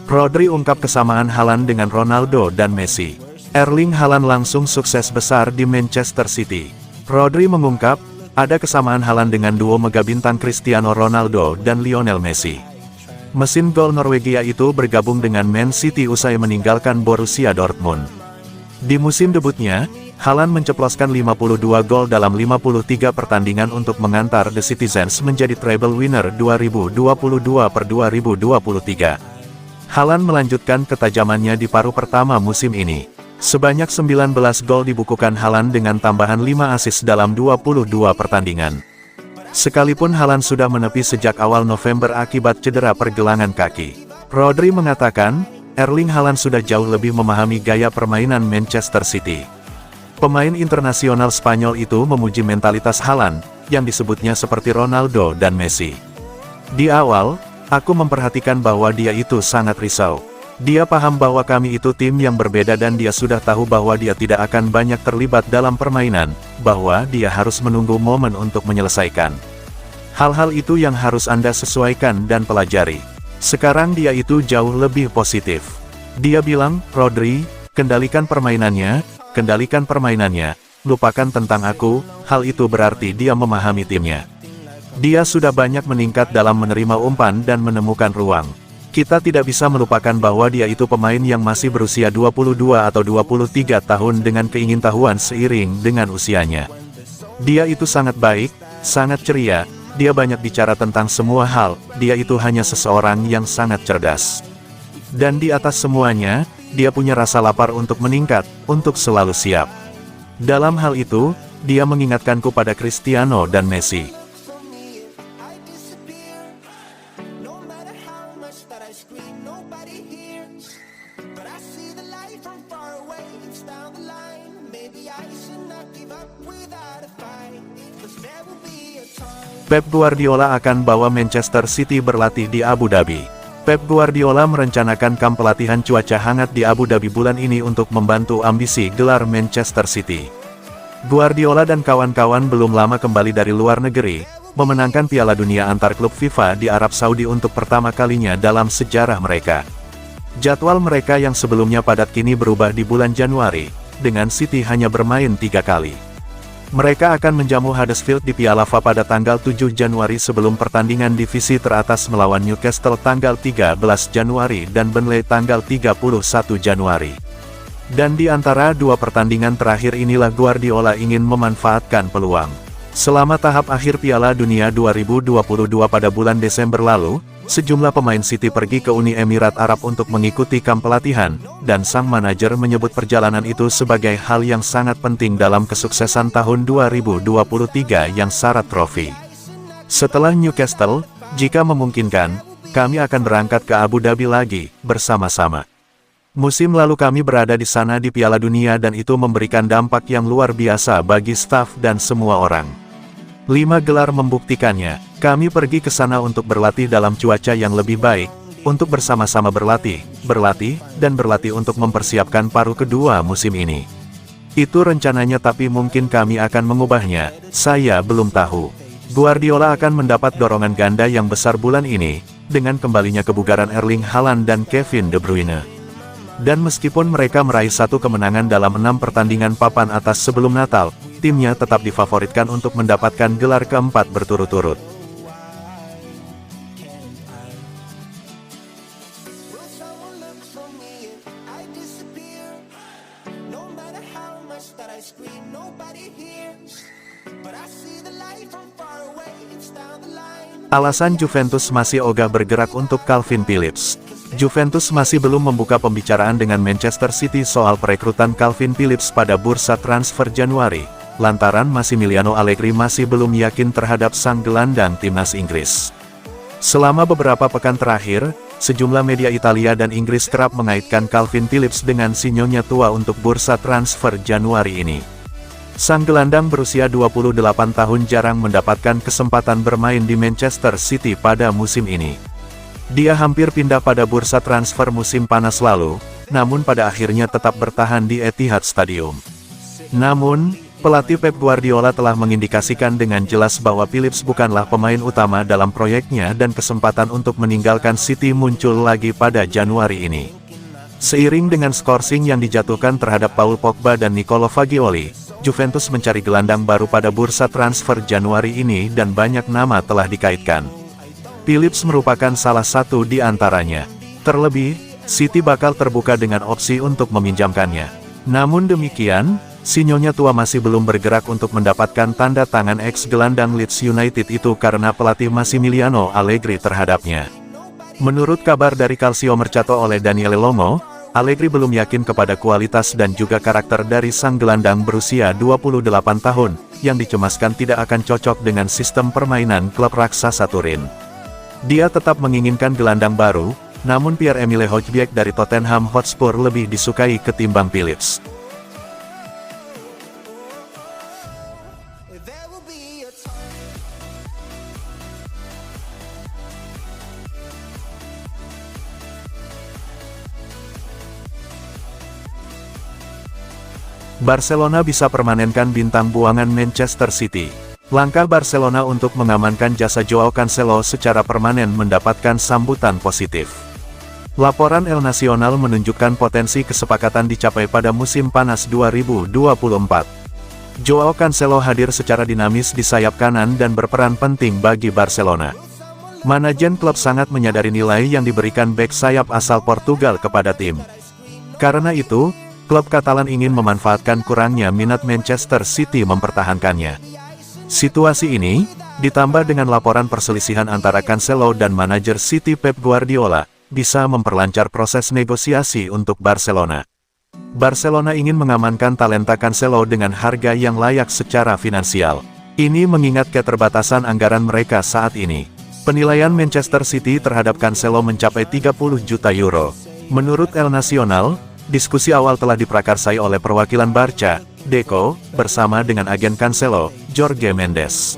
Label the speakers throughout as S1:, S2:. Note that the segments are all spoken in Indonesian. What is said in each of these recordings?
S1: Rodri ungkap kesamaan Haaland dengan Ronaldo dan Messi. Erling Haaland langsung sukses besar di Manchester City. Rodri mengungkap, ada kesamaan Haaland dengan duo megabintang Cristiano Ronaldo dan Lionel Messi. Mesin gol Norwegia itu bergabung dengan Man City usai meninggalkan Borussia Dortmund. Di musim debutnya, Haaland menceploskan 52 gol dalam 53 pertandingan untuk mengantar The Citizens menjadi treble winner 2022-2023. Haaland melanjutkan ketajamannya di paruh pertama musim ini. Sebanyak 19 gol dibukukan Haaland dengan tambahan 5 assist dalam 22 pertandingan. Sekalipun Haaland sudah menepi sejak awal November akibat cedera pergelangan kaki. Rodri mengatakan, Erling Haaland sudah jauh lebih memahami gaya permainan Manchester City. Pemain internasional Spanyol itu memuji mentalitas Haaland, yang disebutnya seperti Ronaldo dan Messi. Di awal, aku memperhatikan bahwa dia itu sangat risau. Dia paham bahwa kami itu tim yang berbeda dan dia sudah tahu bahwa dia tidak akan banyak terlibat dalam permainan, bahwa dia harus menunggu momen untuk menyelesaikan. Hal-hal itu yang harus Anda sesuaikan dan pelajari. Sekarang dia itu jauh lebih positif. Dia bilang, Rodri, kendalikan permainannya, lupakan tentang aku, hal itu berarti dia memahami timnya. Dia sudah banyak meningkat dalam menerima umpan dan menemukan ruang. Kita tidak bisa melupakan bahwa dia itu pemain yang masih berusia 22 atau 23 tahun dengan keingintahuan seiring dengan usianya. Dia itu sangat baik, sangat ceria, dia banyak bicara tentang semua hal, dia itu hanya seseorang yang sangat cerdas. Dan di atas semuanya, dia punya rasa lapar untuk meningkat, untuk selalu siap. Dalam hal itu, dia mengingatkanku pada Cristiano dan Messi. Pep Guardiola akan bawa Manchester City berlatih di Abu Dhabi. Pep Guardiola merencanakan kamp pelatihan cuaca hangat di Abu Dhabi bulan ini untuk membantu ambisi gelar Manchester City. Guardiola dan kawan-kawan belum lama kembali dari luar negeri, memenangkan Piala Dunia antar klub FIFA di Arab Saudi untuk pertama kalinya dalam sejarah mereka. Jadwal mereka yang sebelumnya padat kini berubah di bulan Januari, dengan City hanya bermain 3 kali. Mereka akan menjamu Huddersfield di Piala FA pada tanggal 7 Januari sebelum pertandingan divisi teratas melawan Newcastle tanggal 13 Januari dan Burnley tanggal 31 Januari. Dan di antara dua pertandingan terakhir inilah Guardiola ingin memanfaatkan peluang. Selama tahap akhir Piala Dunia 2022 pada bulan Desember lalu, sejumlah pemain City pergi ke Uni Emirat Arab untuk mengikuti kamp pelatihan, dan sang manajer menyebut perjalanan itu sebagai hal yang sangat penting dalam kesuksesan tahun 2023 yang syarat trofi. Setelah Newcastle, jika memungkinkan, kami akan berangkat ke Abu Dhabi lagi, bersama-sama. Musim lalu kami berada di sana di Piala Dunia dan itu memberikan dampak yang luar biasa bagi staf dan semua orang. 5 gelar membuktikannya, kami pergi ke sana untuk berlatih dalam cuaca yang lebih baik, untuk bersama-sama berlatih, dan berlatih untuk mempersiapkan paruh kedua musim ini. Itu rencananya tapi mungkin kami akan mengubahnya, saya belum tahu. Guardiola akan mendapat dorongan ganda yang besar bulan ini, dengan kembalinya kebugaran Erling Haaland dan Kevin De Bruyne. Dan meskipun mereka meraih 1 kemenangan dalam 6 pertandingan papan atas sebelum Natal, timnya tetap difavoritkan untuk mendapatkan gelar keempat berturut-turut. Alasan Juventus masih ogah bergerak untuk Calvin Phillips. Juventus masih belum membuka pembicaraan dengan Manchester City soal perekrutan Calvin Phillips pada bursa transfer Januari, lantaran Massimiliano Allegri masih belum yakin terhadap sang gelandang timnas Inggris. Selama beberapa pekan terakhir, sejumlah media Italia dan Inggris kerap mengaitkan Calvin Phillips dengan si nyonya tua untuk bursa transfer Januari ini. Sang gelandang berusia 28 tahun jarang mendapatkan kesempatan bermain di Manchester City pada musim ini. Dia hampir pindah pada bursa transfer musim panas lalu, namun pada akhirnya tetap bertahan di Etihad Stadium. Namun, Pelatih Pep Guardiola telah mengindikasikan dengan jelas bahwa Phillips bukanlah pemain utama dalam proyeknya dan kesempatan untuk meninggalkan City muncul lagi pada Januari ini. Seiring dengan skorsing yang dijatuhkan terhadap Paul Pogba dan Nicolo Fagioli, Juventus mencari gelandang baru pada bursa transfer Januari ini dan banyak nama telah dikaitkan. Phillips merupakan salah satu di antaranya. Terlebih, City bakal terbuka dengan opsi untuk meminjamkannya. Namun demikian, si nyonya tua masih belum bergerak untuk mendapatkan tanda tangan ex-gelandang Leeds United itu karena pelatih Massimiliano Allegri terhadapnya. Menurut kabar dari Calcio Mercato oleh Daniele Longo, Allegri belum yakin kepada kualitas dan juga karakter dari sang gelandang berusia 28 tahun, yang dicemaskan tidak akan cocok dengan sistem permainan klub raksasa Turin. Dia tetap menginginkan gelandang baru, namun Pierre-Emile Hojbjerg dari Tottenham Hotspur lebih disukai ketimbang Phillips. Barcelona bisa permanenkan bintang buangan Manchester City. Langkah Barcelona untuk mengamankan jasa Joao Cancelo secara permanen mendapatkan sambutan positif. Laporan El Nacional menunjukkan potensi kesepakatan dicapai pada musim panas 2024. Joao Cancelo hadir secara dinamis di sayap kanan dan berperan penting bagi Barcelona. Manajen klub sangat menyadari nilai yang diberikan bek sayap asal Portugal kepada tim. Karena itu, klub Katalan ingin memanfaatkan kurangnya minat Manchester City mempertahankannya. Situasi ini, ditambah dengan laporan perselisihan antara Cancelo dan manajer City Pep Guardiola, bisa memperlancar proses negosiasi untuk Barcelona. Barcelona ingin mengamankan talenta Cancelo dengan harga yang layak secara finansial. Ini mengingat keterbatasan anggaran mereka saat ini. Penilaian Manchester City terhadap Cancelo mencapai 30 juta euro. Menurut El Nacional, diskusi awal telah diprakarsai oleh perwakilan Barca, Deco, bersama dengan agen Cancelo, Jorge Mendes.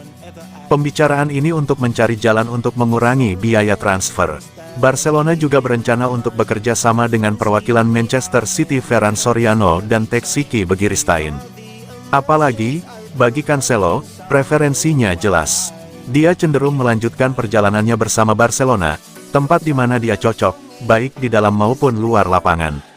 S1: Pembicaraan ini untuk mencari jalan untuk mengurangi biaya transfer. Barcelona juga berencana untuk bekerja sama dengan perwakilan Manchester City Ferran Soriano dan Txiki Begiristain. Apalagi, bagi Cancelo, preferensinya jelas. Dia cenderung melanjutkan perjalanannya bersama Barcelona, tempat di mana dia cocok, baik di dalam maupun luar lapangan.